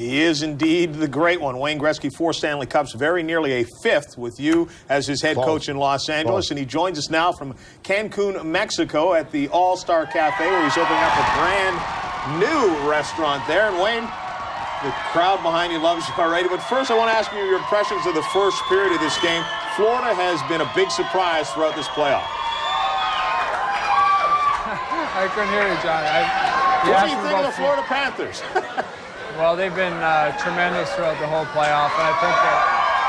He is indeed the great one. Wayne Gretzky, 4 Stanley Cups, very nearly a 5th with you as his head coach in Los Angeles. And he joins us now from Cancun, Mexico at the All-Star Cafe, where he's opening up a brand new restaurant there. And Wayne, the crowd behind you loves you already. But first, I want to ask you your impressions of the first period of this game. Florida has been a big surprise throughout this playoff. I couldn't hear you, John. What do you think of the Florida Panthers? Well, they've been tremendous throughout the whole playoff, and I think that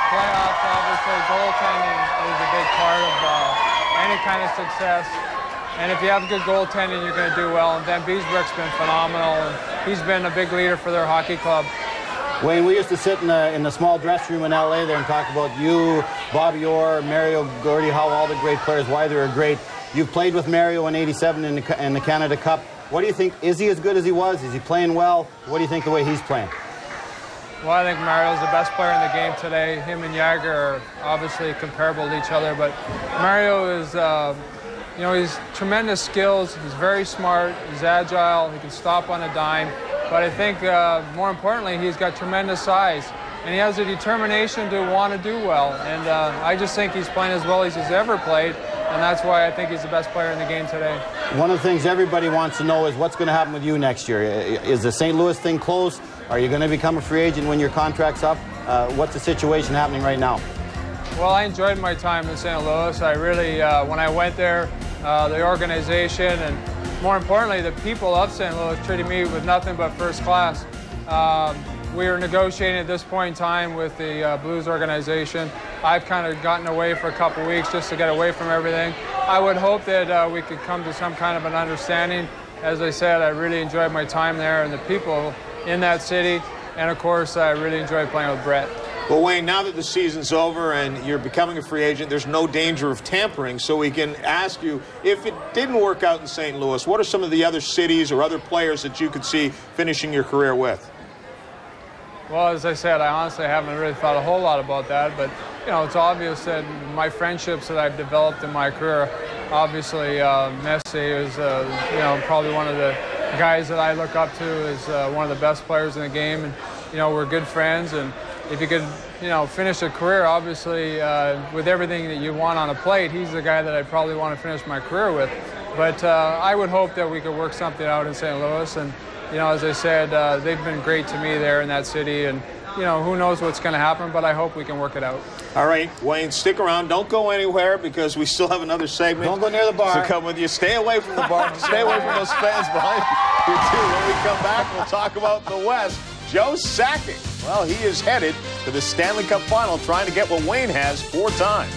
playoffs, obviously, goaltending is a big part of any kind of success. And if you have good goaltending, you're going to do well. And Van Beesbroek's been phenomenal, and he's been a big leader for their hockey club. Wayne, we used to sit in the small dressing room in L.A. there and talk about you, Bobby Orr, Mario Gordy, how all the great players, why they were great. You've played with Mario in '87 in the Canada Cup. What do you think? Is he as good as he was? Is he playing well? What do you think the way he's playing? Well, I think Mario's the best player in the game today. Him and Jagger are obviously comparable to each other, but Mario is, he's tremendous skills. He's very smart. He's agile. He can stop on a dime. But I think more importantly, he's got tremendous size, and he has a determination to want to do well. And I just think he's playing as well as he's ever played. And that's why I think he's the best player in the game today. One of the things everybody wants to know is what's going to happen with you next year. Is the St. Louis thing close? Are you going to become a free agent when your contract's up? What's the situation happening right now? Well, I enjoyed my time in St. Louis. I really, when I went there, the organization and more importantly, the people of St. Louis treated me with nothing but first class. We were negotiating at this point in time with the Blues organization. I've kind of gotten away for a couple weeks just to get away from everything. I would hope that we could come to some kind of an understanding. As I said, I really enjoyed my time there and the people in that city. And of course, I really enjoyed playing with Brett. Well, Wayne, now that the season's over and you're becoming a free agent, there's no danger of tampering. So we can ask you, if it didn't work out in St. Louis, what are some of the other cities or other players that you could see finishing your career with? Well, as I said, I honestly haven't really thought a whole lot about that, but it's obvious that my friendships that I've developed in my career, obviously Messi is probably one of the guys that I look up to as one of the best players in the game, and we're good friends. And if you could finish a career, obviously with everything that you want on a plate, he's the guy that I'd probably want to finish my career with. But I would hope that we could work something out in St. Louis. And as I said, they've been great to me there in that city, and who knows what's going to happen, but I hope we can work it out. All right, Wayne, stick around. Don't go anywhere because we still have another segment. Don't go near the bar. To come with you. Stay away from the bar. Stay away from those fans behind you, too. When we come back, we'll talk about the West. Joe Sakic, well, he is headed to the Stanley Cup Final, trying to get what Wayne has 4 times.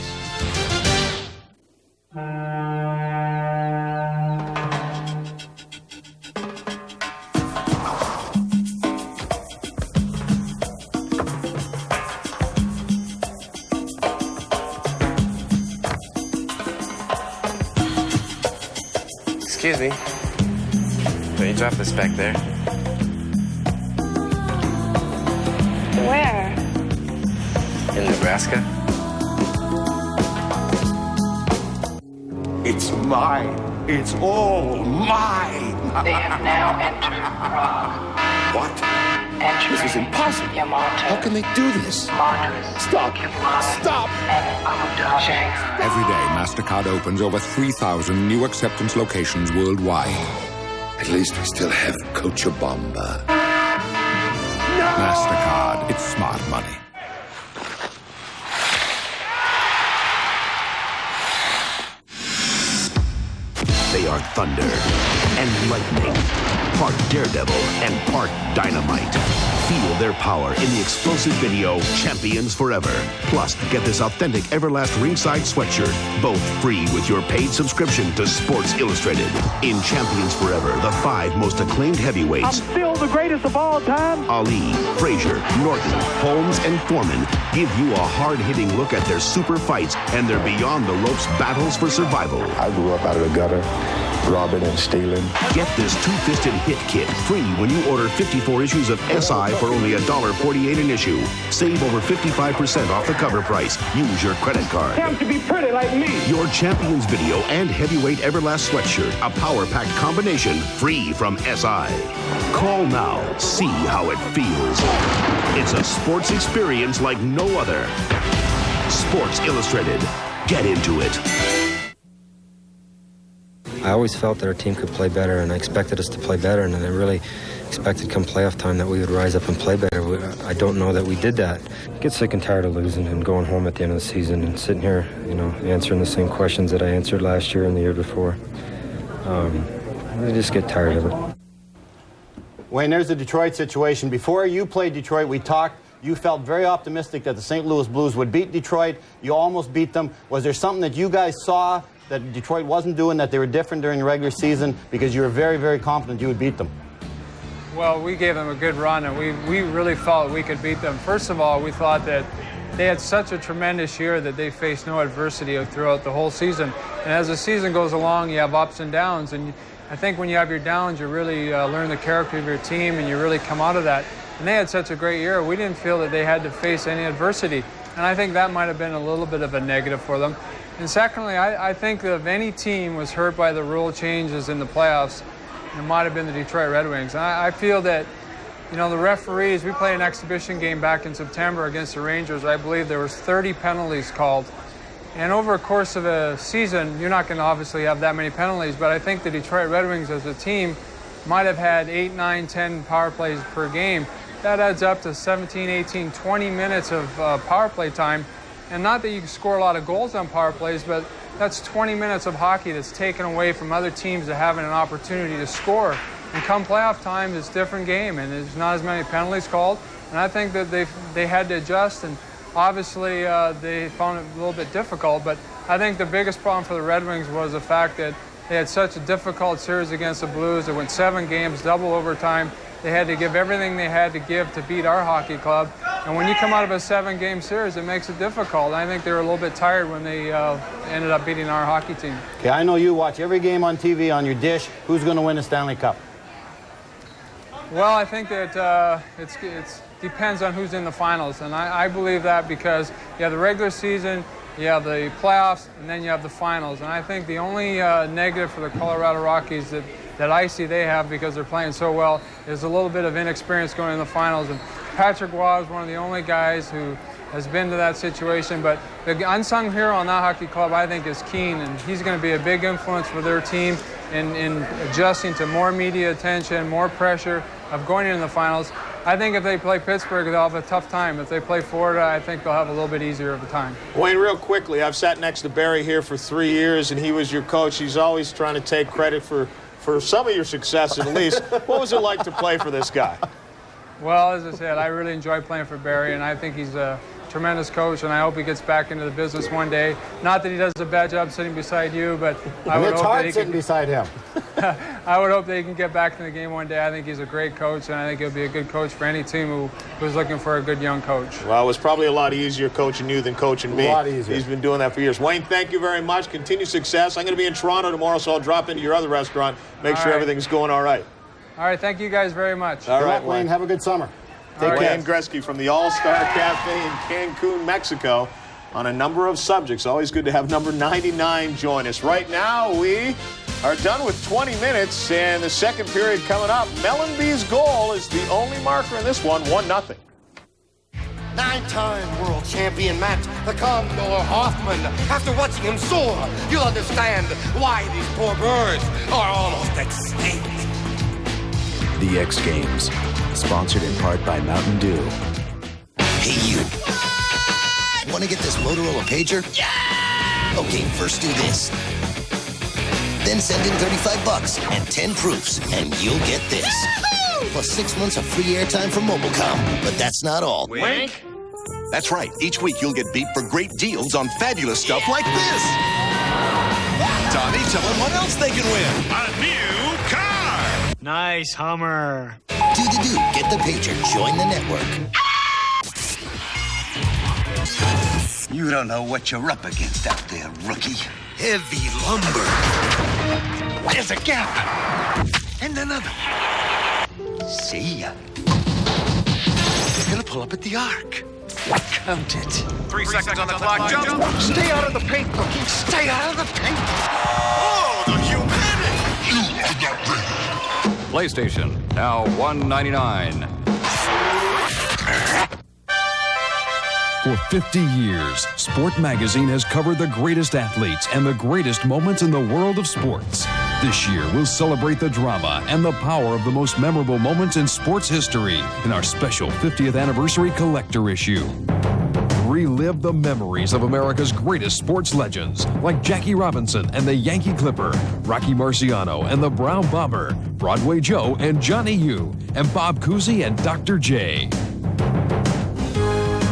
Excuse me. Will you drop this back there? Where? In Nebraska. It's mine. It's all mine. They have now entered Prague. What? Entering This is impossible. Yamato. How can they do this? Montrose. Stop. Keflavik, Stop. And Abu Dhabi. Every day, MasterCard opens over 3,000 new acceptance locations worldwide. At least we still have Cochabamba. MasterCard, it's smart money. They are thunder and lightning, part daredevil and part dynamite. Feel their power in the explosive video Champions Forever. Plus, get this authentic Everlast ringside sweatshirt, both free with your paid subscription to Sports Illustrated. In Champions Forever, the 5 most acclaimed heavyweights. I'm still the greatest of all time. Ali, Frazier, Norton, Holmes, and Foreman give you a hard-hitting look at their super fights and their beyond-the-ropes battles for survival. I grew up out of the gutter. robbing and stealing. Get this two-fisted hit kit free when you order 54 issues of SI for only $1.48 an issue. Save over 55% off the cover price. Use your credit card. Time to be pretty like me. Your Champions video and heavyweight Everlast sweatshirt, a power-packed combination, free from SI. Call now. See how it feels. It's a sports experience like no other. Sports Illustrated. Get into it. I always felt that our team could play better, and I expected us to play better, and I really expected come playoff time that we would rise up and play better. I don't know that we did that. I get sick and tired of losing and going home at the end of the season and sitting here, answering the same questions that I answered last year and the year before. I just get tired of it. Wayne, there's the Detroit situation. Before you played Detroit, we talked. You felt very optimistic that the St. Louis Blues would beat Detroit. You almost beat them. Was there something that you guys saw that Detroit wasn't doing, that they were different during the regular season? Because you were very, very confident you would beat them. Well, we gave them a good run, and we really felt we could beat them. First of all, we thought that they had such a tremendous year that they faced no adversity throughout the whole season. And as the season goes along, you have ups and downs. And I think when you have your downs, you really learn the character of your team, and you really come out of that. And they had such a great year. We didn't feel that they had to face any adversity. And I think that might have been a little bit of a negative for them. And secondly, I think that if any team was hurt by the rule changes in the playoffs, it might have been the Detroit Red Wings. And I feel that, the referees, we played an exhibition game back in September against the Rangers. I believe there was 30 penalties called. And over a course of a season, you're not going to obviously have that many penalties, but I think the Detroit Red Wings as a team might have had 8, 9, 10 power plays per game. That adds up to 17, 18, 20 minutes of power play time. And not that you can score a lot of goals on power plays, but that's 20 minutes of hockey that's taken away from other teams that having an opportunity to score. And come playoff time, it's a different game, and there's not as many penalties called. And I think that they had to adjust, and obviously they found it a little bit difficult. But I think the biggest problem for the Red Wings was the fact that they had such a difficult series against the Blues. They went 7 games, double overtime. They had to give everything they had to give to beat our hockey club. And when you come out of a 7-game series, it makes it difficult. I think they were a little bit tired when they ended up beating our hockey team. Okay, I know you watch every game on TV on your dish. Who's going to win the Stanley Cup? Well, I think that it depends on who's in the finals. And I believe that because you have the regular season, you have the playoffs, and then you have the finals. And I think the only negative for the Colorado Rockies that I see they have, because they're playing so well, is a little bit of inexperience going in the finals. And Patrick Waugh is one of the only guys who has been to that situation. But the unsung hero on that hockey club, I think, is Keane, and he's going to be a big influence for their team in adjusting to more media attention, more pressure of going into the finals. I think if they play Pittsburgh, they'll have a tough time. If they play Florida, I think they'll have a little bit easier of a time. Wayne, real quickly, I've sat next to Barry here for 3 years, and he was your coach. He's always trying to take credit for some of your success, at least. What was it like to play for this guy? Well, as I said, I really enjoy playing for Barry, and I think he's a tremendous coach, and I hope he gets back into the business one day. Not that he does a bad job sitting beside you, but I would hope that he sitting beside him. I would hope that he can get back in the game one day. I think he's a great coach, and I think he'll be a good coach for any team who's looking for a good young coach. Well, it was probably a lot easier coaching you than coaching me. A lot easier. He's been doing that for years. Wayne, thank you very much. Continued success. I'm going to be in Toronto tomorrow, so I'll drop into your other restaurant, make sure everything's going all right. All right, thank you guys very much. All right, Wayne. Have a good summer. Take care. Wayne Gretzky from the All-Star Cafe in Cancun, Mexico, on a number of subjects. Always good to have number 99 join us. Right now, we are done with 20 minutes, and the second period coming up. Mellenby's goal is the only marker in this one, 1-0. 9-time world champion Matt the Condor Hoffman. After watching him soar, you'll understand why these poor birds are almost extinct. The X Games, sponsored in part by Mountain Dew. Hey, you. What? Want to get this Motorola pager? Yeah! Okay, first do this. Then send in $35 and 10 proofs, and you'll get this. Yahoo! Plus 6 months of free airtime from Mobilecom. But that's not all. Wink? That's right. Each week you'll get beat for great deals on fabulous stuff like this. Tommy, tell them what else they can win. A new car. Nice Hummer. Do the do. Get the pager. Join the network. You don't know what you're up against out there, rookie. heavy lumber. There's a gap. And another. See ya. They're gonna pull up at the arc. Count it. 3 seconds on the clock. Jump. Stay out of the paint, Cookie. Stay out of the paint. Oh, the humanity. PlayStation, now $199. For 50 years, Sport Magazine has covered the greatest athletes and the greatest moments in the world of sports. This year, we'll celebrate the drama and the power of the most memorable moments in sports history in our special 50th anniversary collector issue. Relive the memories of America's greatest sports legends, like Jackie Robinson and the Yankee Clipper, Rocky Marciano and the Brown Bomber, Broadway Joe and Johnny U, and Bob Cousy and Dr. J.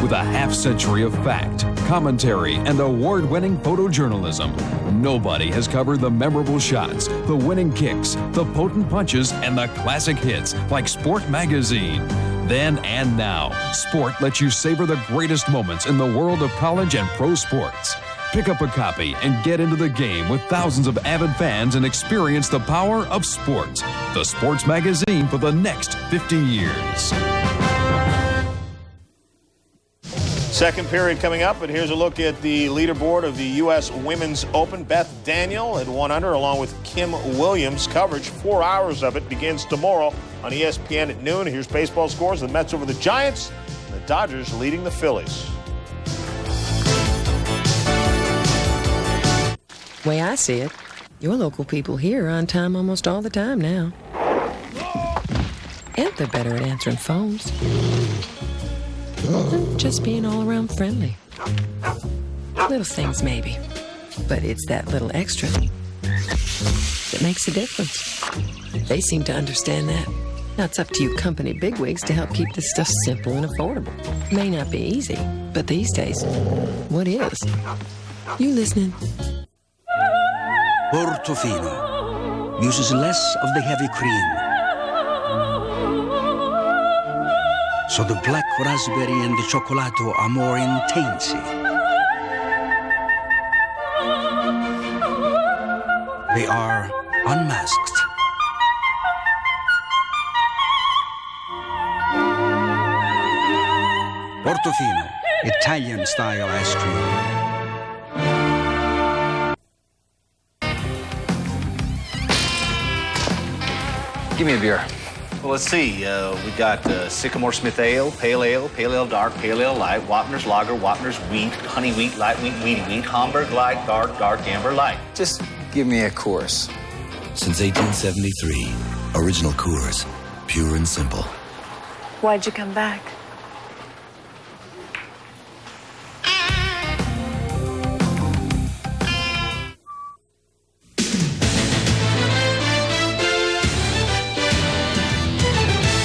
With a half-century of fact, commentary, and award-winning photojournalism, nobody has covered the memorable shots, the winning kicks, the potent punches, and the classic hits like Sport Magazine. Then and now, Sport lets you savor the greatest moments in the world of college and pro sports. Pick up a copy and get into the game with thousands of avid fans and experience the power of sport. The Sports Magazine for the next 50 years. Second period coming up, and here's a look at the leaderboard of the U.S. Women's Open. Beth Daniel at 1 under, along with Kim Williams. Coverage, 4 hours of it, begins tomorrow on ESPN at noon. Here's baseball scores. The Mets over the Giants, and the Dodgers leading the Phillies. Way I see it, your local people here are on time almost all the time now. And they're better at answering phones. Just being all around friendly. Little things maybe, but it's that little extra that makes a difference. They seem to understand that. Now it's up to you company bigwigs to help keep this stuff simple and affordable. May not be easy, but these days, what is? You listening? Portofino uses less of the heavy cream. So the black raspberry and the cioccolato are more intense. They are unmasked. Portofino, Italian-style ice cream. Give me a beer. Well, let's see. We got Sycamore Smith Ale, Pale Ale, Pale Ale Dark, Pale Ale Light, Wapner's Lager, Wapner's Wheat, Honey Wheat, Light Wheat, Weedy Wheat, Hamburg Light, Dark, Amber Light. Just give me a Coors. Since 1873, original Coors, pure and simple. Why'd you come back?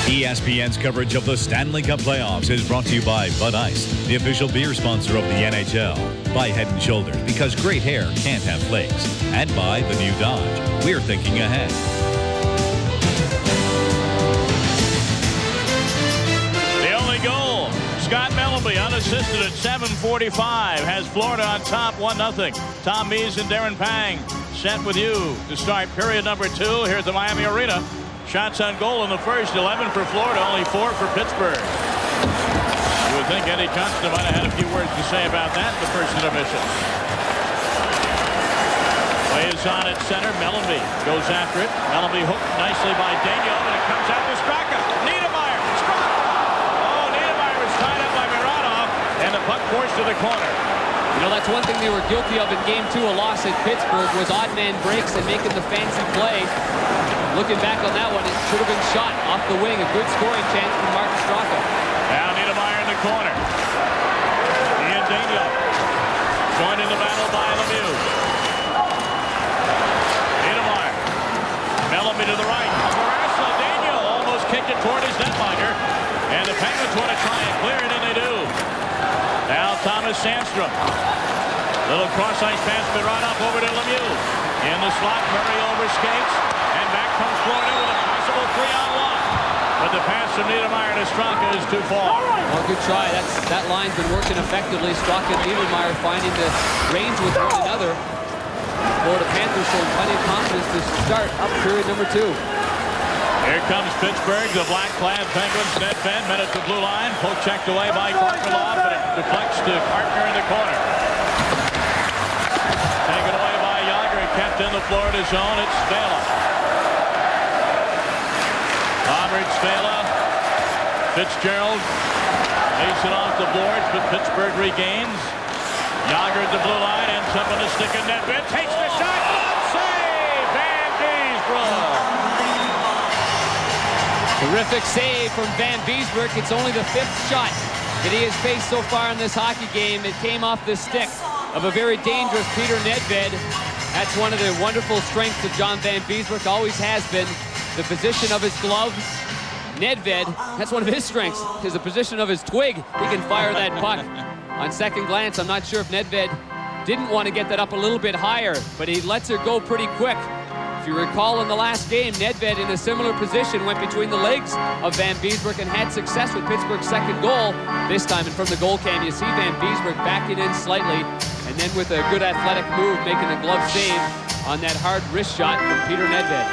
ESPN's coverage of the Stanley Cup playoffs is brought to you by Bud Ice, the official beer sponsor of the NHL, by Head & Shoulders, because great hair can't have flakes, and by the new Dodge. We're thinking ahead. The only goal, Scott Mellenby, unassisted at 7:45, has Florida on top 1-0. Tom Mees and Darren Pang set with you to start period number 2 here at the Miami Arena. Shots on goal in the first, 11 for Florida, only 4 for Pittsburgh. You would think Eddie Johnston might have had a few words to say about that in the first intermission. Play is on at center. Mellenby goes after it. Mellenby hooked nicely by Daniel, and it comes out to Straka. Niedermeyer. Straka. Oh, Niedermeyer was tied up by Mironov, and the puck forced to the corner. You know, that's one thing they were guilty of in Game 2, a loss at Pittsburgh, was odd man breaks and making the fancy play. Looking back on that one, it should have been shot off the wing. A good scoring chance for Marcus Straka. Now Niedermeyer in the corner. Ian Daniel joined in the battle by Lemieux. Niedermeyer. Mellenby to the right. Marissa Daniel almost kicked it toward his netminder. And the Penguins want to try and clear it, and they do. Now Thomas Sandstrom. Little cross-ice pass to Mironov over to Lemieux. In the slot, Murray over skates. And back comes Florida with a possible 3-on-1. But the pass from Niedermeyer to Straka is too far. Well, good try. That line's been working effectively. Straka and Niedermeyer finding the range with one another. Florida Panthers showing plenty of confidence to start up period number 2. Here comes Pittsburgh, the black-clad Penguins. Nedved met at the blue line. Poke checked away by Kornilov, but it deflects to Partner in the corner. Taken away by Yager, kept in the Florida zone. It's Spela. Robert Spela. Fitzgerald takes it off the boards, but Pittsburgh regains. Yager at the blue line, ends up on the stick of Nedved. Takes the shot. Save! Van Beesbroek. Terrific save from Van Beesbroek. It's only the 5th shot that he has faced so far in this hockey game. It came off the stick of a very dangerous Peter Nedved. That's one of the wonderful strengths of John Van Beesbroek, always has been. The position of his glove. Nedved, that's one of his strengths, is the position of his twig. He can fire that puck. On second glance, I'm not sure if Nedved didn't want to get that up a little bit higher, but he lets her go pretty quick. If you recall in the last game, Nedved in a similar position went between the legs of Van Beesbroek and had success with Pittsburgh's second goal. This time, and from the goal cam, you see Van Beesbroek backing in slightly, and then with a good athletic move, making a glove save on that hard wrist shot from Peter Nedved.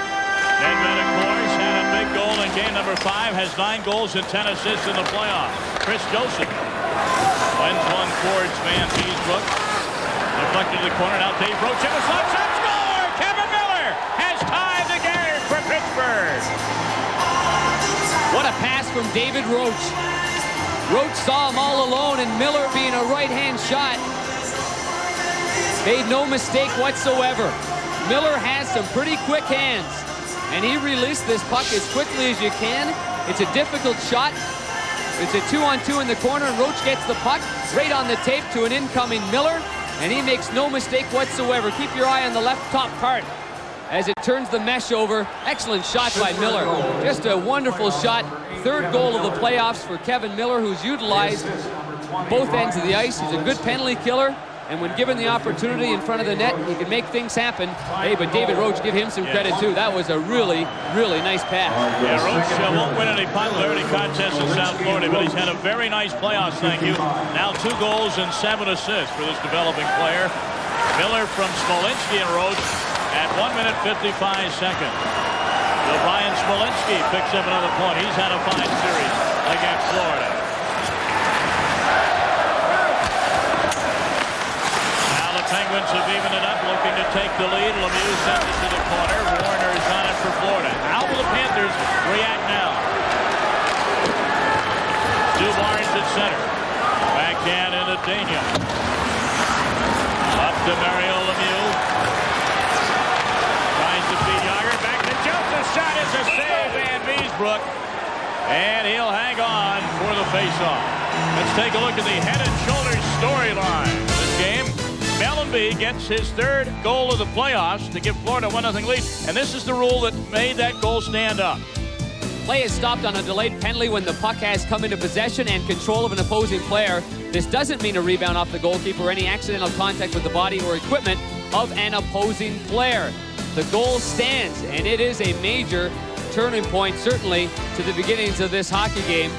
Nedved, of course, had a big goal in game number 5, has 9 goals and 10 assists in the playoffs. Chris Joseph lends one towards Van Beesbroek. Deflected to the corner, now Dave Roach in the slot shot, score! Kevin Miller has tied the game for Pittsburgh. What a pass from David Roach. Roach saw him all alone, and Miller, being a right-hand shot, made no mistake whatsoever. Miller has some pretty quick hands, and he released this puck as quickly as you can. It's a difficult shot. It's a 2-on-2 in the corner, and Roach gets the puck right on the tape to an incoming Miller, and he makes no mistake whatsoever. Keep your eye on the left top part as it turns the mesh over. Excellent shot by Miller. Just a wonderful shot. 3rd goal of the playoffs for Kevin Miller, who's utilized both ends of the ice. He's a good penalty killer, and when given the opportunity in front of the net, he can make things happen. Hey, but David Roach, give him some credit too. That was a really, really nice pass. Yeah, Roach won't win any popularity contests in South Florida, but he's had a very nice playoffs, thank you. Now 2 goals and 7 assists for this developing player. Miller from Smolinski and Roach at 1 minute 55 seconds. So Brian Smolinski picks up another point. He's had a fine series against Florida. Penguins have evened it up, looking to take the lead. Lemieux sends it to the corner. Warner is on it for Florida. How will the Panthers react now? Stu Barnes at center. Backhand into Daniel. Up to Mario Lemieux. Tries to beat Yager. Back to Joseph. Shot is a save, Van Beesbroek. And he'll hang on for the faceoff. Let's take a look at the head and shoulders storyline of this game. Mellenby gets his 3rd goal of the playoffs to give Florida a 1-0 lead, and this is the rule that made that goal stand up. Play is stopped on a delayed penalty when the puck has come into possession and control of an opposing player. This doesn't mean a rebound off the goalkeeper or any accidental contact with the body or equipment of an opposing player. The goal stands, and it is a major turning point, certainly, to the beginnings of this hockey game.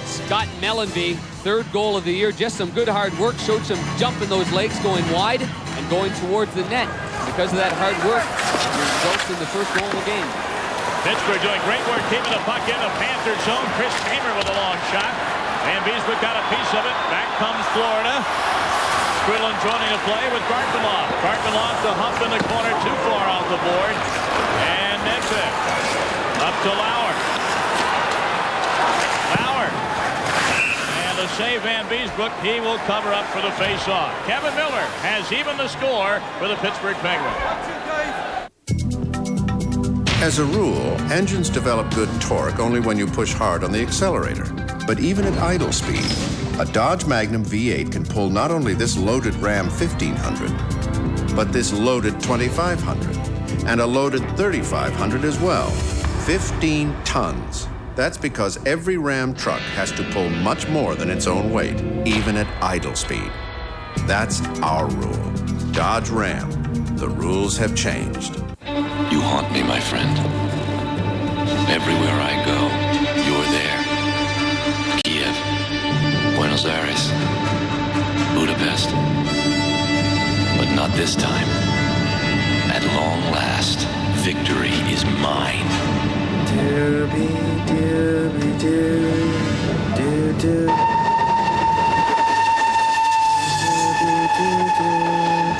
Scott Mellenby, 3rd goal of the year. Just some good hard work. Showed some jump in those legs going wide and going towards the net. Because of that hard work, it results in the 1st goal of the game. Pittsburgh doing great work keeping the puck in the Panther zone. Chris Kramer with a long shot. Van Beesbroek got a piece of it. Back comes Florida. Quillen joining the play with Kornilov. Kornilov to hump in the corner, too far off the board. And Nedved up to Lauer. To save Van Beesbroek, he will cover up for the face-off. Kevin Miller has evened the score for the Pittsburgh Penguins. As a rule, engines develop good torque only when you push hard on the accelerator. But even at idle speed, a Dodge Magnum V8 can pull not only this loaded Ram 1500, but this loaded 2500, and a loaded 3500 as well. 15 tons. That's because every Ram truck has to pull much more than its own weight, even at idle speed. That's our rule. Dodge Ram. The rules have changed. You haunt me, my friend. Everywhere I go, you're there. Kiev, Buenos Aires, Budapest. But not this time. victory is mine.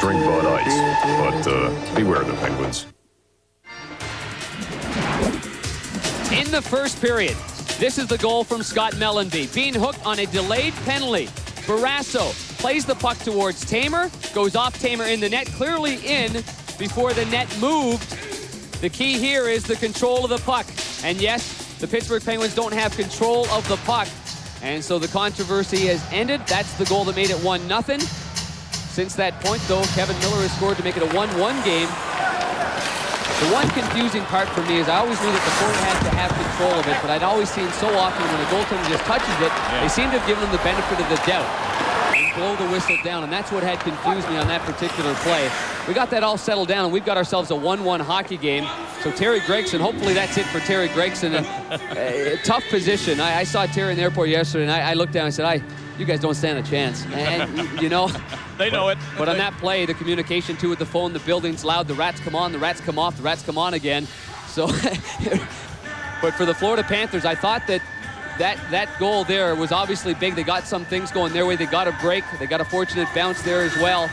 Drink Bud Ice, but beware the Penguins. In the first period, this is the goal from Scott Mellanby. Being hooked on a delayed penalty. Barrasso plays the puck towards Tamer, goes off Tamer in the net, clearly in before the net moved. The key here is the control of the puck. And yes, the Pittsburgh Penguins don't have control of the puck. And so the controversy has ended. That's the goal that made it 1-0. Since that point, though, Kevin Miller has scored to make it a 1-1 game. The one confusing part for me is I always knew that the forward had to have control of it, but I'd always seen so often when a goaltender just touches it, they seem to have given him the benefit of the doubt and blow the whistle down, and that's what had confused me on that particular play. We got that all settled down, and we've got ourselves a 1-1 hockey game. So Terry Gregson, hopefully that's it for Terry Gregson. A tough position. I saw Terry in the airport yesterday, and I looked down and said, you guys don't stand a chance. And, you know. They know it. But on that play, the communication, too, with the phone, the building's loud. The Rats come on, the Rats come off, the Rats come on again. So, but for the Florida Panthers, I thought that goal there was obviously big. They got some things going their way. They got a break. They got a fortunate bounce there as well.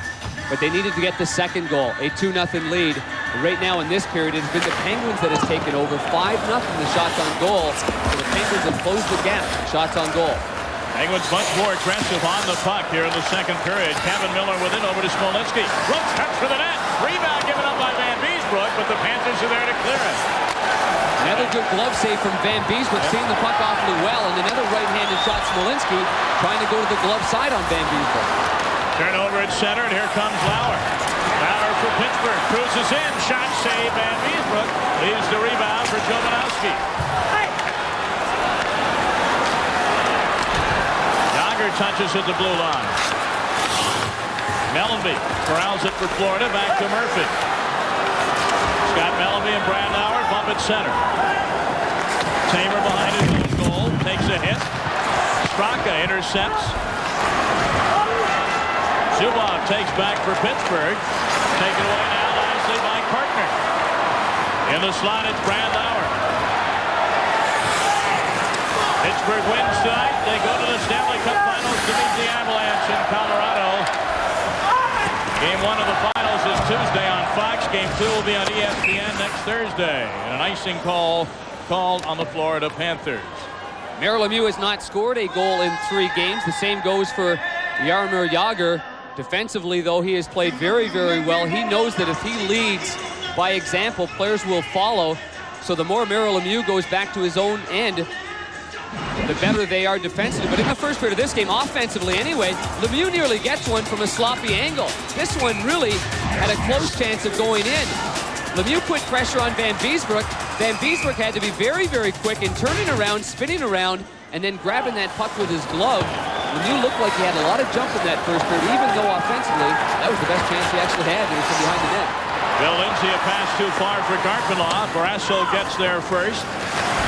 But they needed to get the second goal, a 2-0 lead. Right now in this period, it's been the Penguins that has taken over 5-0 the shots on goal. So the Penguins have closed the gap, shots on goal. Penguins much more aggressive on the puck here in the second period. Kevin Miller with it over to Smolinski. Brooks cuts for the net. Rebound given up by Van Beesbrook, but the Panthers are there to clear it. Another good glove save from Van Beesbrook, seeing the puck awfully well, and another right-handed shot. Smolinski trying to go to the glove side on Van Beesbrook. Turnover at center, and here comes Lauer. Lauer for Pittsburgh. Cruises in. Shot save. Van Beesbrook leaves the rebound for Jovanovski. Touches at the blue line. Mellanby corrals it for Florida. Back to Murphy. Scott Mellanby and Brandauer bump at center. Tamer behind his own goal. Takes a hit. Straka intercepts. Zubov takes back for Pittsburgh. Taken away now nicely by Kartner. In the slot, it's Brandauer. Pittsburgh wins tonight. They go to the Stanley Cup Finals to meet the Avalanche in Colorado. Game 1 of the finals is Tuesday on Fox. Game 2 will be on ESPN next Thursday. And an icing call called on the Florida Panthers. Mario Lemieux has not scored a goal in 3 games. The same goes for Jaromir Jagr. Defensively, though, he has played very, very well. He knows that if he leads by example, players will follow. So the more Mario Lemieux goes back to his own end, the better they are defensively. But in the first period of this game, offensively anyway, Lemieux nearly gets one from a sloppy angle. This one really had a close chance of going in. Lemieux put pressure on Van Beesbrook. Van Beesbrook had to be very, very quick in turning around, spinning around, and then grabbing that puck with his glove. Lemieux looked like he had a lot of jump in that first period, even though offensively, that was the best chance he actually had. It was from behind the net. Bill Lindsay, a pass too far for Garpenlaw. Barrasso gets there first.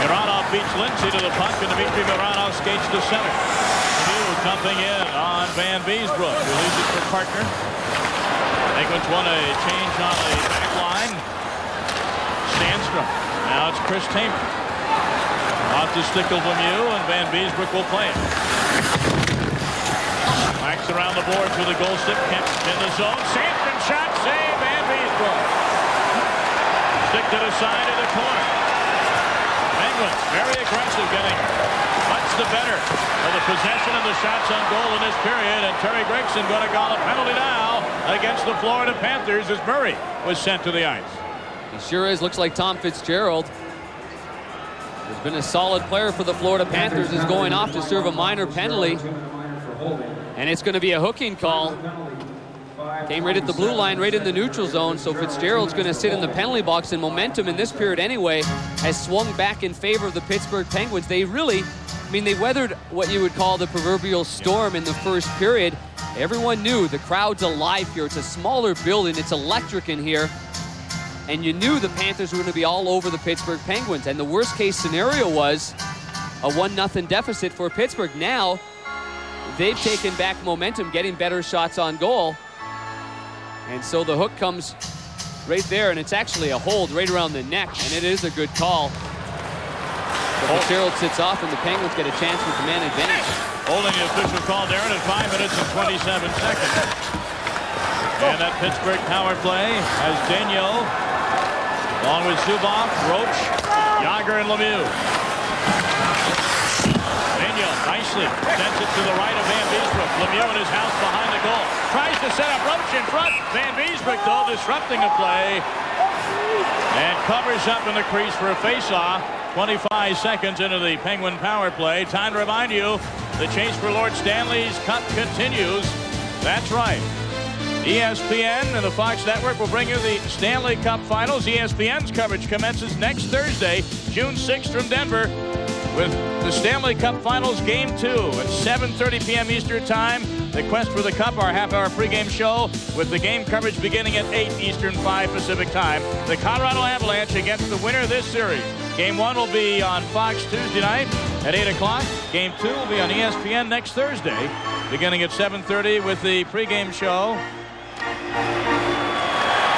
Mironov beats Lindsay to the puck, and Dmitry Mironov skates to center. Lemieux dumping in on Van Beesbrook, who leaves it for Kartner. Penguins want a change on the back line. Sandstrom. Now it's Chris Tamer. Off the stick of Lemieux, and Van Beesbrook will play it. Backs around the boards with a goal stick. Kemp in the zone. Sandstrom shot, save, Van Beesbrook. Stick to the side of the corner. Penguins very aggressive, getting much the better of the possession and the shots on goal in this period. And Terry Gregson going to call a penalty now against the Florida Panthers as Murray was sent to the ice. He sure is. Looks like Tom Fitzgerald has been a solid player for the Florida Panthers, is going off to serve a minor penalty. And it's going to be a hooking call. Came right at the blue line, right in the neutral zone. So Fitzgerald's going to sit in the penalty box, and momentum in this period anyway has swung back in favor of the Pittsburgh Penguins. They really, they weathered what you would call the proverbial storm in the first period. Everyone knew the crowd's alive here. It's a smaller building. It's electric in here. And you knew the Panthers were going to be all over the Pittsburgh Penguins. And the worst case scenario was a 1-0 deficit for Pittsburgh. Now, they've taken back momentum, getting better shots on goal. And so the hook comes right there, and it's actually a hold right around the neck, and it is a good call. But Fitzgerald sits off, and the Penguins get a chance with the man advantage. Holding the official call, Darren, at 5 minutes and 27 seconds. And that Pittsburgh power play has Daigneault, along with Zubov, Roach, Yager, and Lemieux. Daigneault nicely sends it to the right of Van Beesbroek. Lemieux in his house behind the goal. Tries to set up Roach in front. Van Beesbroek, though, disrupting a play. And covers up in the crease for a face-off. 25 seconds into the Penguin power play. Time to remind you, the chase for Lord Stanley's Cup continues. That's right. ESPN and the Fox Network will bring you the Stanley Cup Finals. ESPN's coverage commences next Thursday, June 6th from Denver, with the Stanley Cup Finals Game 2 at 7:30 p.m. Eastern Time. The Quest for the Cup, our half-hour pregame show, with the game coverage beginning at 8 Eastern, 5 Pacific Time. The Colorado Avalanche against the winner of this series. Game 1 will be on Fox Tuesday night at 8 o'clock. Game 2 will be on ESPN next Thursday, beginning at 7:30 with the pregame show.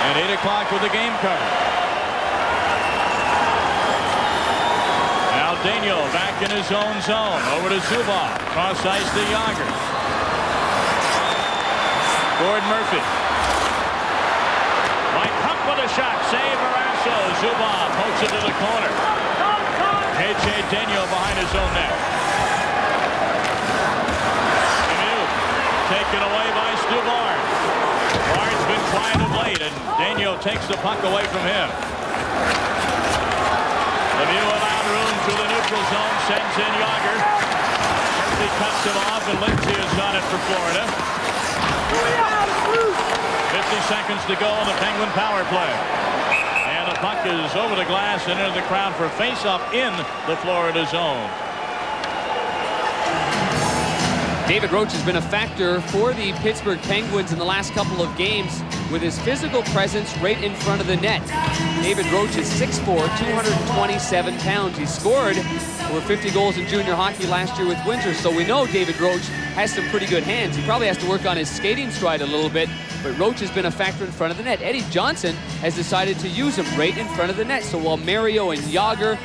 At 8 o'clock with the game coverage. Now Daigneault back in his own zone. Over to Zubov. Cross ice to Yager. Gord Murphy. Mike Hunt with a shot. Save Marasso. Zubov pokes it to the corner. A.J. Daigneault behind his own net. Lemieux taken away by Stu Barnes. Barnes been quiet of late, and Daigneault takes the puck away from him. Lemieux allowed room through the neutral zone, sends in Yager. Murphy cuts him off, and Lindsay has got it for Florida. 50 seconds to go on the Penguin power play. And the puck is over the glass and into the crowd for a face-off in the Florida zone. David Roach has been a factor for the Pittsburgh Penguins in the last couple of games with his physical presence right in front of the net. David Roach is 6'4", 227 pounds. He scored over 50 goals in junior hockey last year with Windsor, so we know David Roach has some pretty good hands. He probably has to work on his skating stride a little bit, but Roach has been a factor in front of the net. Eddie Johnson has decided to use him right in front of the net, so while Mario and Yager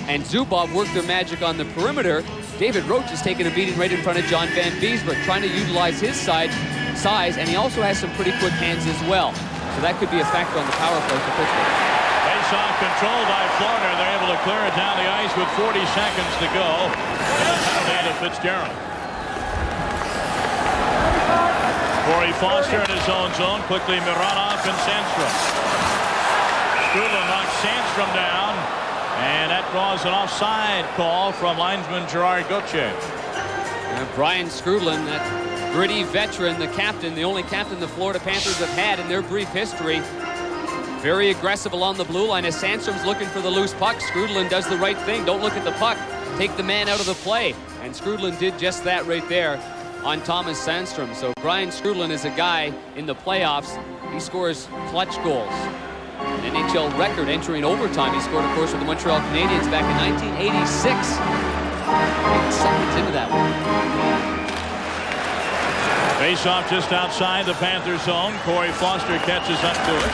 and Zubov work their magic on the perimeter, David Roach is taking a beating right in front of John Van Beesbroek, trying to utilize his size, and he also has some pretty quick hands as well. So that could be a factor on the power play for Pittsburgh. Face-off controlled by Florida. They're able to clear it down the ice with 40 seconds to go. And to Fitzgerald. Corey Foster in his own zone. Quickly Mironov and Sandstrom. Skrulin knocks Sandstrom down. And that draws an offside call from linesman Gerard Gauthier. And Brian Skrulin, that gritty veteran, the captain, the only captain the Florida Panthers have had in their brief history. Very aggressive along the blue line as Sandstrom's looking for the loose puck. Skrulin does the right thing. Don't look at the puck. Take the man out of the play. And Skrulin did just that right there on Thomas Sandstrom. So Brian Skrulin is a guy in the playoffs. He scores clutch goals. An NHL record entering overtime. He scored, of course, with the Montreal Canadiens back in 1986. 8 seconds into that one. Face-off just outside the Panthers zone. Corey Foster catches up to it.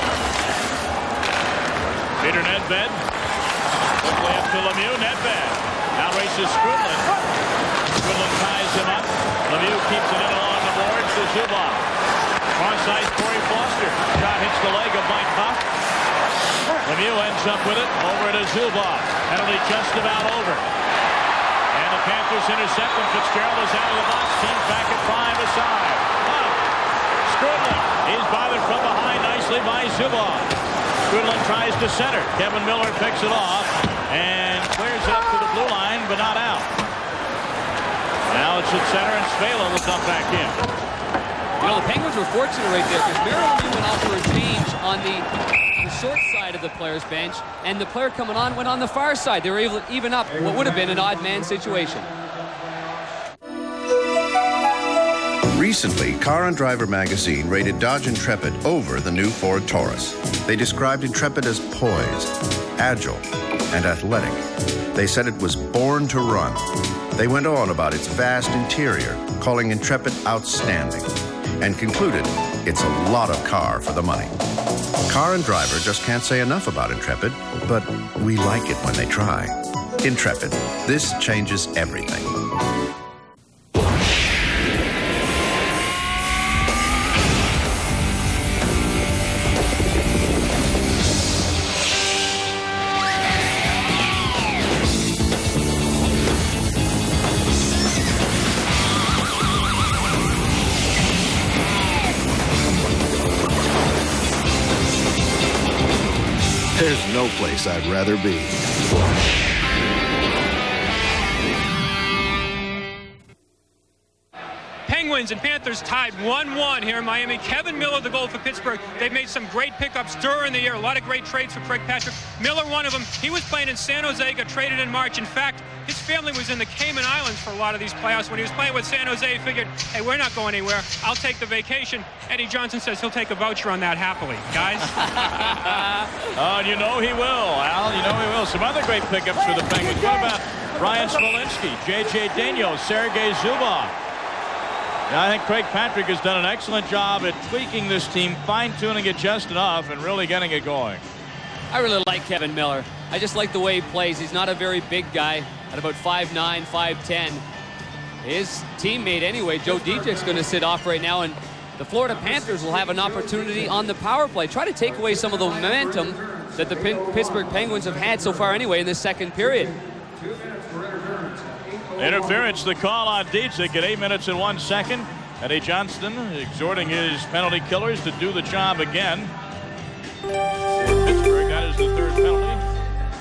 Peter Nedved. Quickly up to Lemieux. Nedved. Now races Skrulin. Skrulin ties him up. Lemieux keeps it in along the boards to Zubov. Cross ice, Corey Foster. Shot hits the leg of Mike Huff. Lemieux ends up with it over to Zubov. Penalty just about over. And the Panthers intercept when Fitzgerald is out of the box. Teams back at 5 aside. Skrulin. He's bothered from behind nicely by Zubov. Skrulin tries to center. Kevin Miller picks it off and clears it up to the blue line, but not out. Now it's at center, and Svela will come back in. You know, the Penguins were fortunate right there because Maryland went out for a change on the short side of the player's bench, and the player coming on went on the far side. They were able to even up what would have been an odd man situation. Recently, Car and Driver magazine rated Dodge Intrepid over the new Ford Taurus. They described Intrepid as poised, agile, and athletic. They said it was born to run. They went on about its vast interior, calling Intrepid outstanding, and concluded it's a lot of car for the money. Car and driver just can't say enough about Intrepid, but we like it when they try. Intrepid. This changes everything. There's no place I'd rather be. Penguins and Panthers tied 1-1 here in Miami. Kevin Miller, the goal for Pittsburgh. They've made some great pickups during the year. A lot of great trades for Craig Patrick. Miller, one of them. He was playing in San Jose, got traded in March. In fact, his family was in the Cayman Islands for a lot of these playoffs. When he was playing with San Jose, he figured, hey, we're not going anywhere. I'll take the vacation. Eddie Johnson says he'll take a voucher on that happily. Guys? Oh, you know he will, Al. You know he will. Some other great pickups for the Penguins. What about Brian Smolinski, J.J. Daigneault, Sergei Zubov? Yeah, I think Craig Patrick has done an excellent job at tweaking this team, fine-tuning it just enough, and really getting it going. I really like Kevin Miller. I just like the way he plays. He's not a very big guy, at about 5'9", 5'10". His teammate, anyway, Joe Dietrich's going to sit off right now, and the Florida Panthers will have an opportunity on the power play. Try to take away some of the momentum that the Pittsburgh Penguins have had so far anyway in this second period. Interference, the call on Dietrich at 8 minutes and 1 second. Eddie Johnston exhorting his penalty killers to do the job again. Pittsburgh, that is the third penalty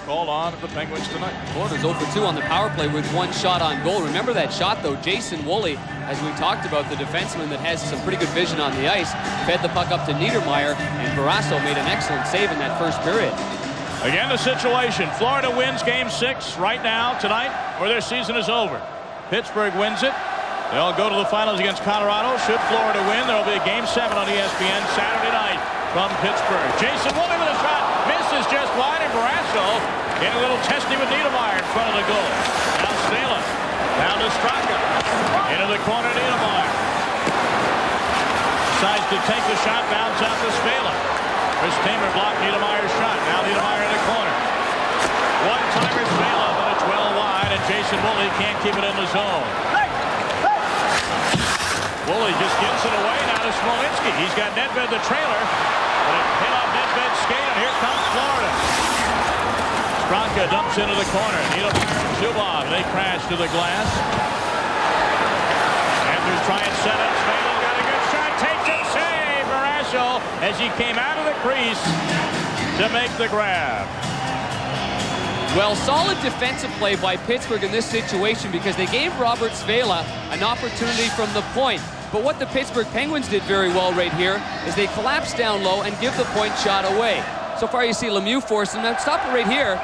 called on the Penguins tonight. Florida's 0 for 2 on the power play with one shot on goal. Remember that shot, though. Jason Woolley, as we talked about, the defenseman that has some pretty good vision on the ice, fed the puck up to Niedermeyer, and Barrasso made an excellent save in that first period. Again, the situation. Florida wins Game 6 right now, tonight, or their season is over. Pittsburgh wins it. They'll go to the finals against Colorado. Should Florida win, there will be a Game 7 on ESPN Saturday night from Pittsburgh. Jason Woolley with a shot. Misses just wide, and Barrasso getting a little testy with Niedermeyer in front of the goal. Now Stala. Down to Straka. Into the corner, Niedermeyer. Decides to take the shot, bounce out to Spala. Chris Tamer blocked Niedermeyer's shot. Now Niedermeyer in the corner. One-timer Spala, but it's well wide, and Jason Woolley can't keep it in the zone. Woolley just gets it away now to Smolinski. He's got Nedved the trailer, but it hit off Nedved's skate, and here comes Florida. Straka dumps into the corner. Niedermeyer and Zubov, they crash to the glass. Panthers try and set up. Spala got a good shot, takes it, save Barrasso as he came out of the crease to make the grab. Well, solid defensive play by Pittsburgh in this situation because they gave Robert Svela an opportunity from the point. But what the Pittsburgh Penguins did very well right here is they collapse down low and give the point shot away. So far you see Lemieux force them. Now stop it right here,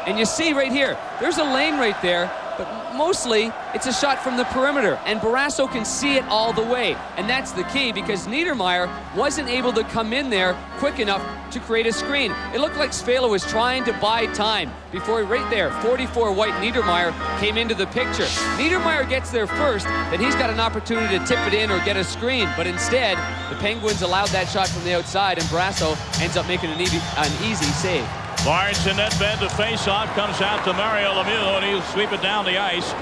and you see right here, there's a lane right there, but mostly it's a shot from the perimeter, and Barrasso can see it all the way. And that's the key because Niedermeyer wasn't able to come in there quick enough to create a screen. It looked like Spala was trying to buy time before right there, 44 white Niedermeyer came into the picture. Niedermeyer gets there first, then he's got an opportunity to tip it in or get a screen, but instead the Penguins allowed that shot from the outside, and Barrasso ends up making an easy save. Barnes and Nedved, the face-off comes out to Mario Lemieux, and he'll sweep it down the ice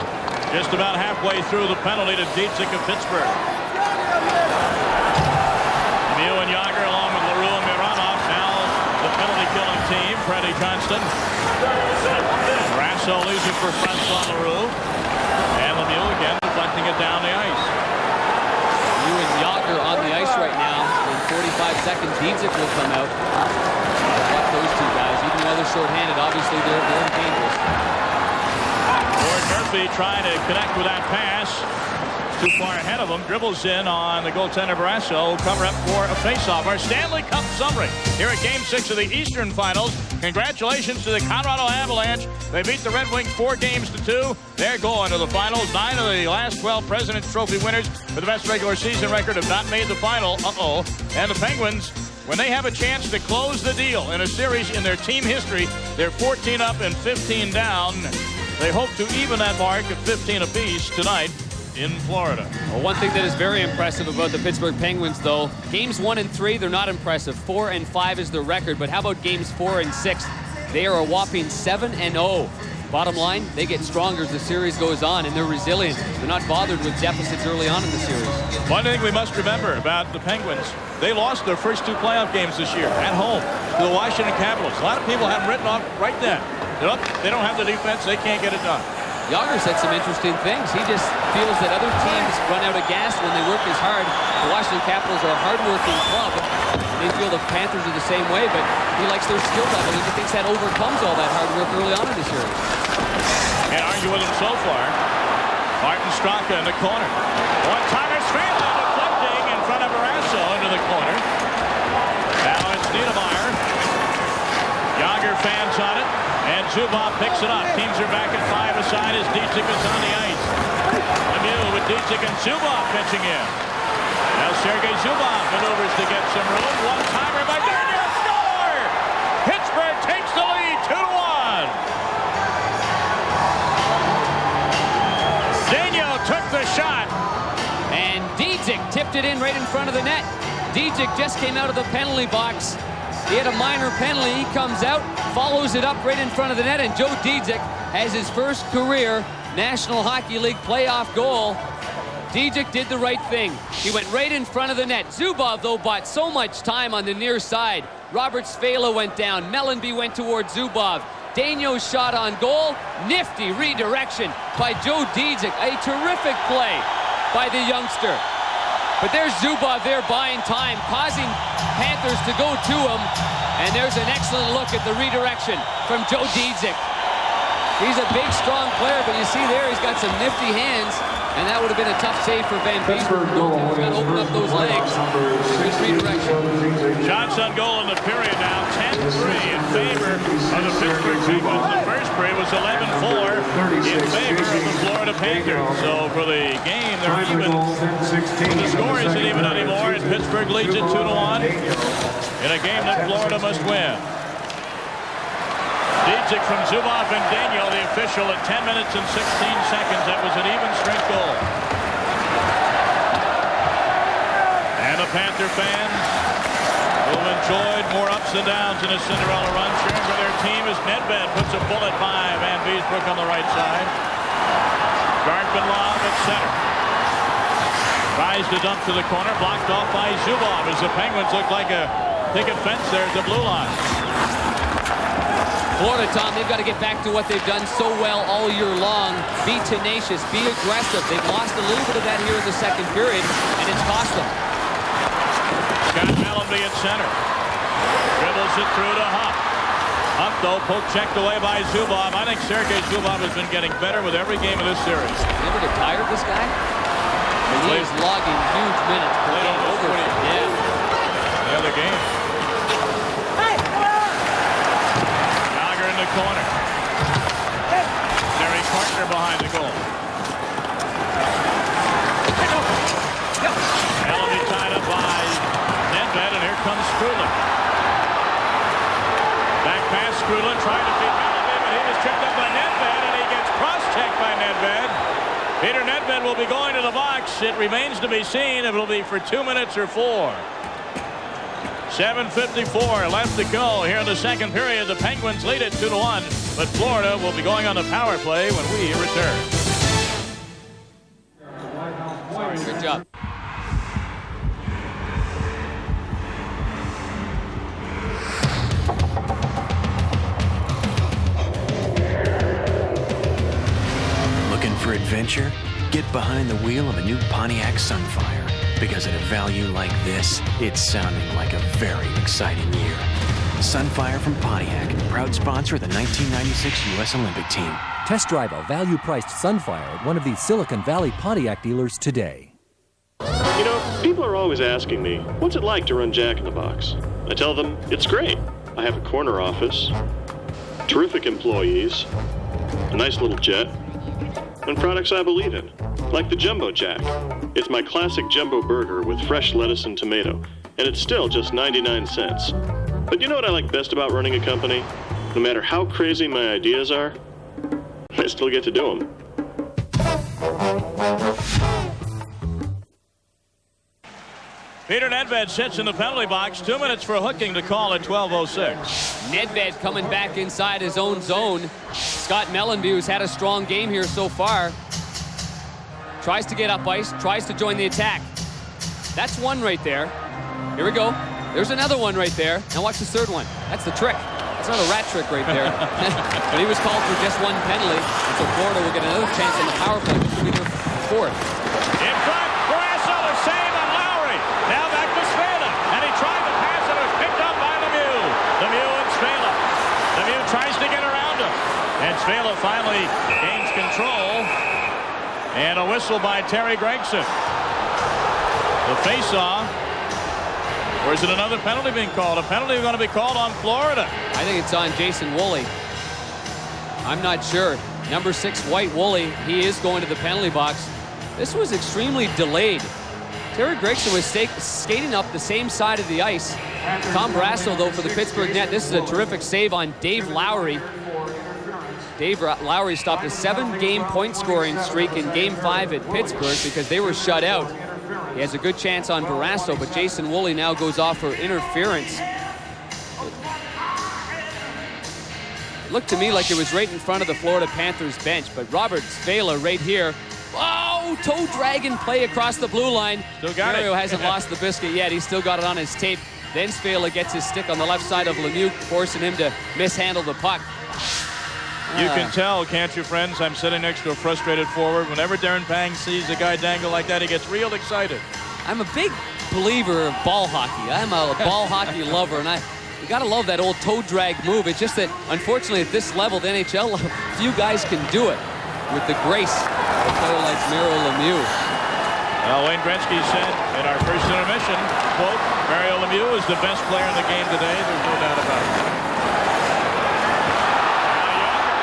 just about halfway through the penalty to Dietrich of Pittsburgh. Lemieux and Yager along with LaRue and Mironov, now the penalty-killing team, Freddie Johnston. Barrasso losing for fronts on LaRue, and Lemieux again deflecting it down the ice. Lemieux and Yager on the ice right now. In 45 seconds, Dietrich will come out. Those two guys, even though they're short-handed, obviously they're dangerous. Gord Murphy trying to connect with that pass. Too far ahead of him. Dribbles in on the goaltender Barrasso. Cover up for a face-off. Our Stanley Cup summary here at Game 6 of the Eastern Finals. Congratulations to the Colorado Avalanche. They beat the Red Wings 4-2. They're going to the finals. 9 of the last 12 President's Trophy winners with the best regular season record have not made the final. And the Penguins, when they have a chance to close the deal in a series in their team history, they're 14 up and 15 down. They hope to even that mark of 15 apiece tonight in Florida. Well, one thing that is very impressive about the Pittsburgh Penguins, though, games 1 and 3, they're not impressive. 4 and 5 is their record, but how about games 4 and 6? They are a whopping 7-0. Bottom line, they get stronger as the series goes on, and they're resilient. They're not bothered with deficits early on in the series. One thing we must remember about the Penguins, they lost their first 2 playoff games this year at home to the Washington Capitals. A lot of people have them written off right then. They don't have the defense. They can't get it done. Yager said some interesting things. He just feels that other teams run out of gas when they work as hard. The Washington Capitals are a hard-working club. They feel the Panthers are the same way, but he likes their skill level. He thinks that overcomes all that hard work early on in the series. Can't argue with him so far. Martin Straka in the corner. One-timer Svela deflecting in front of Barrasso into the corner. Now it's Niedermeyer. Yager fans on it. And Zubov picks it up. Teams are back at 5 aside as Dietrich is on the ice. Lemieux with Dietrich and Zubov pitching in. Now Sergei Zubov maneuvers to get some room. One-timer by Daniel. Score! Pittsburgh takes the lead 2-1. Daniel took the shot. And Dietrich tipped it in right in front of the net. Dietrich just came out of the penalty box. He had a minor penalty. He comes out, follows it up right in front of the net, and Joe Dietrich has his first career National Hockey League playoff goal. Dietrich did the right thing. He went right in front of the net. Zubov, though, bought so much time on the near side. Robert Svela went down. Mellanby went towards Zubov. Daigneault's shot on goal. Nifty redirection by Joe Dietrich. A terrific play by the youngster. But there's Zubov there buying time, causing Panthers to go to him. And there's an excellent look at the redirection from Joe Dietrich. He's a big, strong player, but you see there he's got some nifty hands. And that would have been a tough save for Van Beesbroek. He's got to open up those legs. Good redirection. Shots on goal in the period now. 10-3 in favor of the Pittsburgh Penguins. The first period was 11-4 in favor of the Florida Panthers. So for the game, they're even. The score isn't even anymore, and Pittsburgh leads it 2-1 in a game that Florida must win. Dietrich from Zubov and Daigneault, the official, at 10 minutes and 16 seconds. That was an even strength goal. And the Panther fans who have enjoyed more ups and downs in a Cinderella run, cheering for their team as Nedved puts a bullet by Van Beesbroek on the right side. Gartman-Love at center. Tries to dump to the corner, blocked off by Zubov as the Penguins look like a picket fence there at the blue line. Florida, Tom, they've got to get back to what they've done so well all year long. Be tenacious, be aggressive. They've lost a little bit of that here in the second period, and it's cost them. Scott Mellanby at center. Dribbles it through to Huff. Huff, though, poke checked away by Zubov. I think Sergei Zubov has been getting better with every game of this series. Never get tired, this guy? He is logging huge minutes per game. Over. Yeah. The other game. Yager in the corner. Terry Carter behind the goal. Mellanby tied up by Nedved, and here comes Skrulin. Back past Skrulin, trying to beat Mellanby, but he was tripped up by Nedved, and he gets cross-checked by Nedved. Peter Nedved will be going to the box. It remains to be seen if it'll be for 2 minutes or 4. 7:54 left to go here in the second period. The Penguins lead it 2-1, but Florida will be going on the power play when we return. Good job. Looking for adventure? Get behind the wheel of a new Pontiac Sunfire. Because at a value like this, it's sounding like a very exciting year. Sunfire from Pontiac, proud sponsor of the 1996 U.S. Olympic team. Test drive a value-priced Sunfire at one of these Silicon Valley Pontiac dealers today. You know, people are always asking me, what's it like to run Jack in the Box? I tell them, it's great. I have a corner office, terrific employees, a nice little jet, and products I believe in, like the Jumbo Jack. It's my classic jumbo burger with fresh lettuce and tomato, and it's still just 99 cents. But you know what I like best about running a company? No matter how crazy my ideas are, I still get to do them. Peter Nedved sits in the penalty box. 2 minutes for hooking to call at 12:06. Nedved coming back inside his own zone. Scott Mellenby, who's had a strong game here so far, tries to get up ice, tries to join the attack. That's one right there. Here we go. There's another one right there. Now watch this third one. That's the trick. It's not a rat trick right there. But he was called for just one penalty. And so Florida will get another chance on the power play. This will be their fourth. In front, Barrasso, a save on Lowry. Now back to Svela. And he tried to pass it. It was picked up by Lemieux. Lemieux and Svela. Lemieux tries to get around him. And Svela finally gains control. And a whistle by Terry Gregson. The face-off. Or is it another penalty being called? A penalty going to be called on Florida. I think it's on Jason Woolley. I'm not sure. Number 6, White Woolley. He is going to the penalty box. This was extremely delayed. Terry Gregson was skating up the same side of the ice. Tom Barrasso, though, for the Pittsburgh net. This is a terrific save on Dave Lowry. Dave Lowry stopped a 7-game point-scoring streak in Game 5 at Pittsburgh because they were shut out. He has a good chance on Barrasso, but Jason Woolley now goes off for interference. It looked to me like it was right in front of the Florida Panthers bench, but Robert Svela right here. Oh, toe dragging play across the blue line. Still got Mario it. hasn't lost the biscuit yet. He's still got it on his tape. Then Svela gets his stick on the left side of Lemieux, forcing him to mishandle the puck. You can tell, can't you, friends? I'm sitting next to a frustrated forward. Whenever Darren Pang sees a guy dangle like that, he gets real excited. I'm a big believer of ball hockey. I'm a ball hockey lover, and you got to love that old toe drag move. It's just that, unfortunately, at this level, the NHL, few guys can do it with the grace of a player like Mario Lemieux. Well, Wayne Gretzky said in our first intermission, quote, Mario Lemieux is the best player in the game today. There's no doubt about it.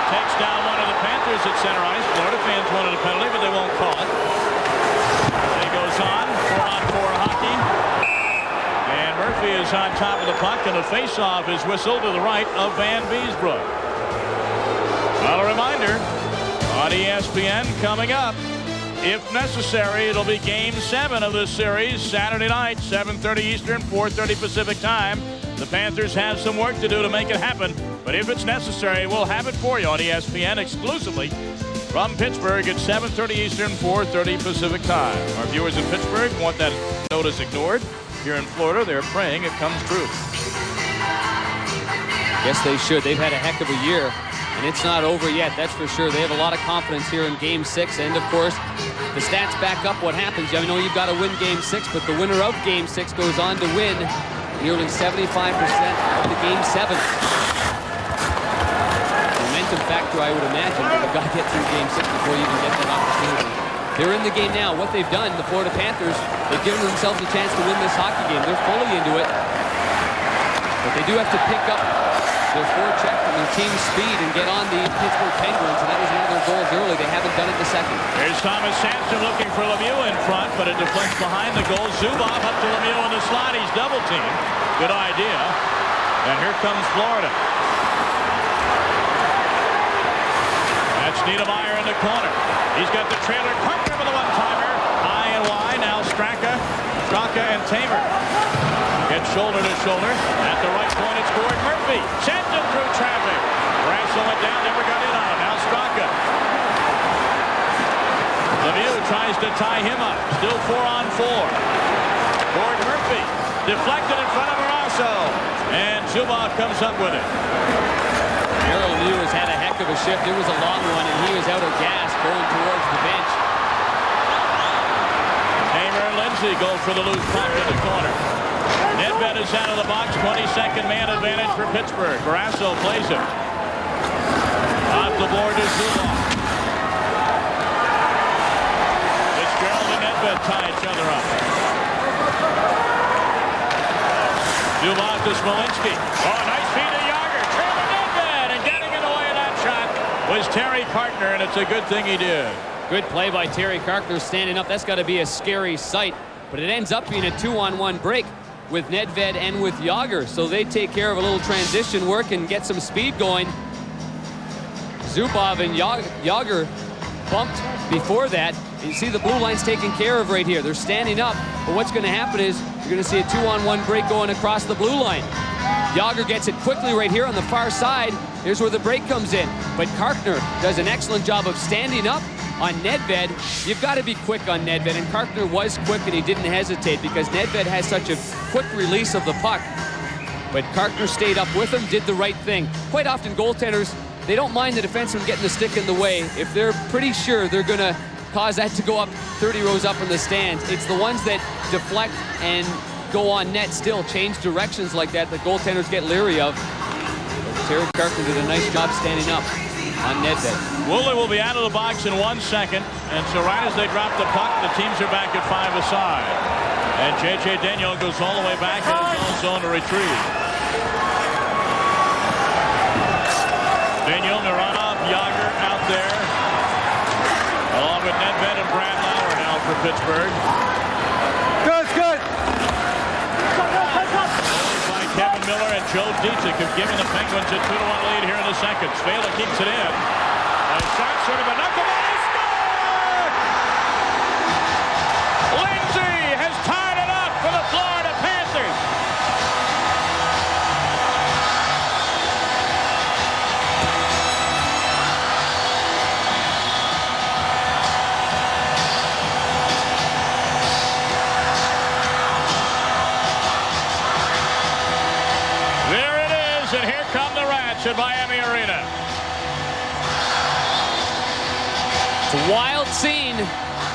Takes down one of the Panthers at center ice. Florida fans wanted a penalty, but they won't call it. He goes on, 4-on-4 hockey. And Murphy is on top of the puck, and the face-off is whistled to the right of Van Beesbrook. Well, a reminder, on ESPN coming up, if necessary, it'll be Game 7 of this series, Saturday night, 7:30 Eastern, 4:30 Pacific time. The Panthers have some work to do to make it happen, but if it's necessary, we'll have it for you on ESPN exclusively from Pittsburgh at 7:30 Eastern, 4:30 Pacific time. Our viewers in Pittsburgh want that notice ignored. Here in Florida, they're praying it comes true. Yes, they should. They've had a heck of a year, and it's not over yet, that's for sure. They have a lot of confidence here in Game 6, and of course, the stats back up what happens. I know you've got to win Game 6, but the winner of Game 6 goes on to win nearly 75% of the Game 7. Momentum factor, I would imagine, but you've got to get through Game 6 before you can get that opportunity. They're in the game now. What they've done, the Florida Panthers, they've given themselves a chance to win this hockey game. They're fully into it. But they do have to pick up their forecheck and their team speed and get on the Pittsburgh Penguins, and that was one of their goals early. They haven't done it the second. Here's Thomas Sampson looking for Lemieux in front, but it deflects behind the goal. Zubov up to Lemieux in the slot. He's double teamed. Good idea. And here comes Florida. That's Niedermeyer in the corner. He's got the trailer. Carpenter with a one-timer. High and wide. Now Straka and Tamer get shoulder to shoulder. At the right point, it's Gord Murphy. Sent him through traffic. Barrasso went down, never got in on him. Now Straka. Lemieux tries to tie him up. Still 4-on-4. Gord Murphy deflected in front of Barrasso. And Zubov comes up with it. Mario Lemieux has had a heck of a shift. It was a long one, and he was out of gas going towards the bench. Tamer and Lindsay go for the loose puck in the corner. Nedved is out of the box. 22nd man advantage for Pittsburgh. Barrasso plays it. Off the board is Zubov. Fitzgerald and Nedved tie each other up. Zubov to Smolinski. Oh, nice feed to Yager. Trailing Nedved, and getting in the way of that shot was Terry Kartner, and it's a good thing he did. Good play by Terry Kartner standing up. That's got to be a scary sight, but it ends up being a 2-on-1 break with Nedved and with Yager, so they take care of a little transition work and get some speed going. Zubov and Yager bumped before that, You see the blue line's taken care of right here. They're standing up, but what's going to happen is you're going to see a 2-on-1 break going across the blue line. Yager gets it quickly right here on the far side. Here's where the break comes in. But Karkner does an excellent job of standing up on Nedved. You've got to be quick on Nedved, and Karkner was quick and he didn't hesitate because Nedved has such a quick release of the puck. But Karkner stayed up with him, did the right thing. Quite often goaltenders, they don't mind the defenseman getting the stick in the way if they're pretty sure they're going to cause that to go up 30 rows up in the stands. It's the ones that deflect and go on net still, change directions like that goaltenders get leery of. But Terry Karkner did a nice job standing up on Nedved. Woolley will be out of the box in 1 second, and so right as they drop the puck, the teams are back at 5 aside. And J.J. Daniel goes all the way back in his own zone to retrieve. Daniel, Mironov, Yager out there, along with Nedved and Brad Lauer now for Pittsburgh. Good, good. By Kevin Miller and Joe Dietrich have given the Penguins a 2-1 lead here in the second. Svela keeps it in. A shot sort of a knuckleball. Lindsay has tied it up for the Florida Panthers. There it is, and here come the Rats at Miami Arena. It's a wild scene.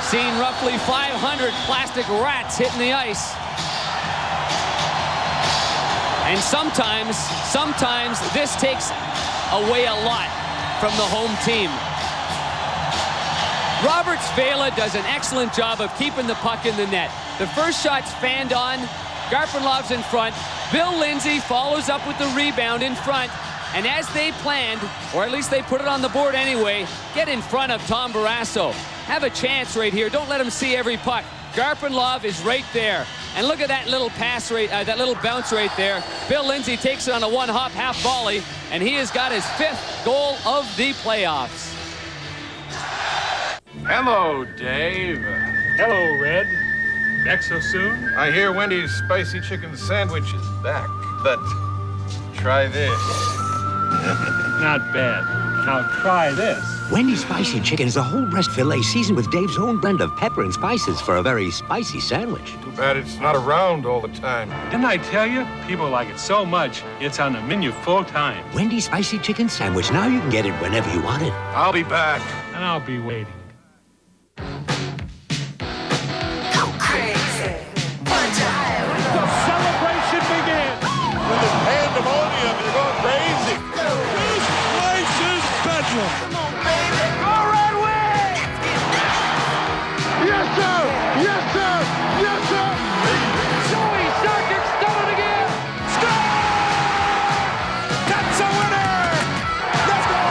Seeing roughly 500 plastic rats hitting the ice. And sometimes this takes away a lot from the home team. Robert Svela does an excellent job of keeping the puck in the net. The first shot's fanned on. Garpenlov's in front. Bill Lindsay follows up with the rebound in front. And as they planned, or at least they put it on the board anyway, get in front of Tom Barrasso. Have a chance right here. Don't let him see every puck. Garpenlov is right there. And look at that little pass right, that little bounce right there. Bill Lindsay takes it on a one-hop half volley, and he has got his 5th goal of the playoffs. Hello, Dave. Hello, Red. Back so soon? I hear Wendy's spicy chicken sandwich is back, but try this. Not bad. Now try this. Wendy's Spicy Chicken is a whole breast filet seasoned with Dave's own blend of pepper and spices for a very spicy sandwich. Too bad it's not around all the time. Didn't I tell you? People like it so much, it's on the menu full time. Wendy's Spicy Chicken Sandwich. Now you can get it whenever you want it. I'll be back. And I'll be waiting. Go crazy. One time. The celebration begins. With the pandemonium, you're going crazy. This place is bedlam. Come on, baby. Go Red Wings! Yes, sir. Yes, sir. Yes, sir. Joey Sarkic's done it again. Score! That's a winner. Let's go.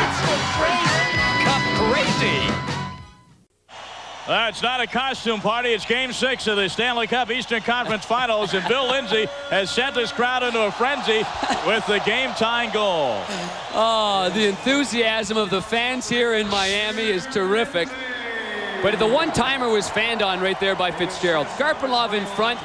It's the crazy. Cup crazy. It's not a costume party. It's Game 6 of the Stanley Cup Eastern Conference Finals, and Bill Lindsay has sent this crowd into a frenzy with the game-tying goal. Oh, the enthusiasm of the fans here in Miami is terrific. But the one-timer was fanned on right there by Fitzgerald. Garpenlov in front,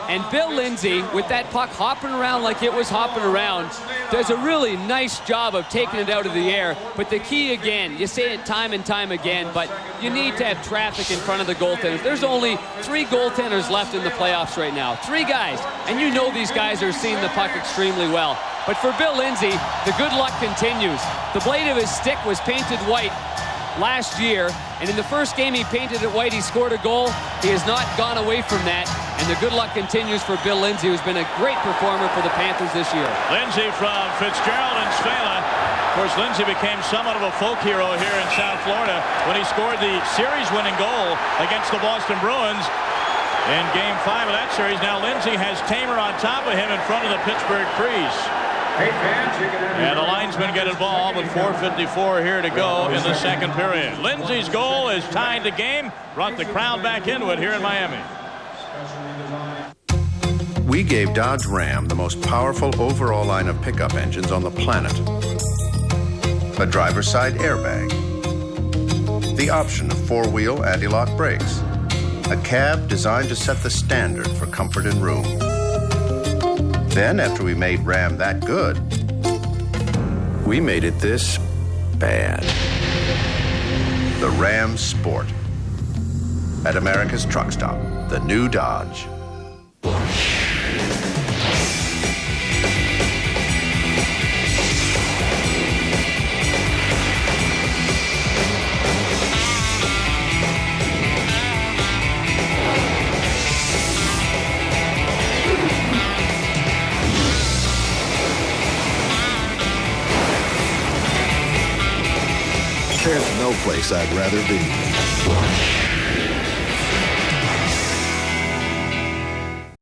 and Bill Lindsay, with that puck hopping around like it was hopping around, does a really nice job of taking it out of the air. But the key again, you say it time and time again, but you need to have traffic in front of the goaltenders. There's only 3 goaltenders left in the playoffs right now. 3 guys, and you know these guys are seeing the puck extremely well. But for Bill Lindsay, the good luck continues. The blade of his stick was painted white last year, and in the first game he painted it white, he scored a goal. He has not gone away from that, and the good luck continues for Bill Lindsay, who's been a great performer for the Panthers this year. Lindsay from Fitzgerald and Svela. Of course, Lindsay became somewhat of a folk hero here in South Florida when he scored the series-winning goal against the Boston Bruins in Game 5 of that series. Now Lindsay has Tamer on top of him in front of the Pittsburgh crease. And the linesmen get involved with 4:54 here to go in the second period. Lindsay's goal is tied the game, brought the crowd back into it here in Miami. We gave Dodge Ram the most powerful overall line of pickup engines on the planet. A driver's side airbag, the option of four-wheel anti-lock brakes. A cab designed to set the standard for comfort and room. Then, after we made Ram that good, we made it this bad. The Ram Sport. At America's Truck Stop, the new Dodge. There's no place I'd rather be.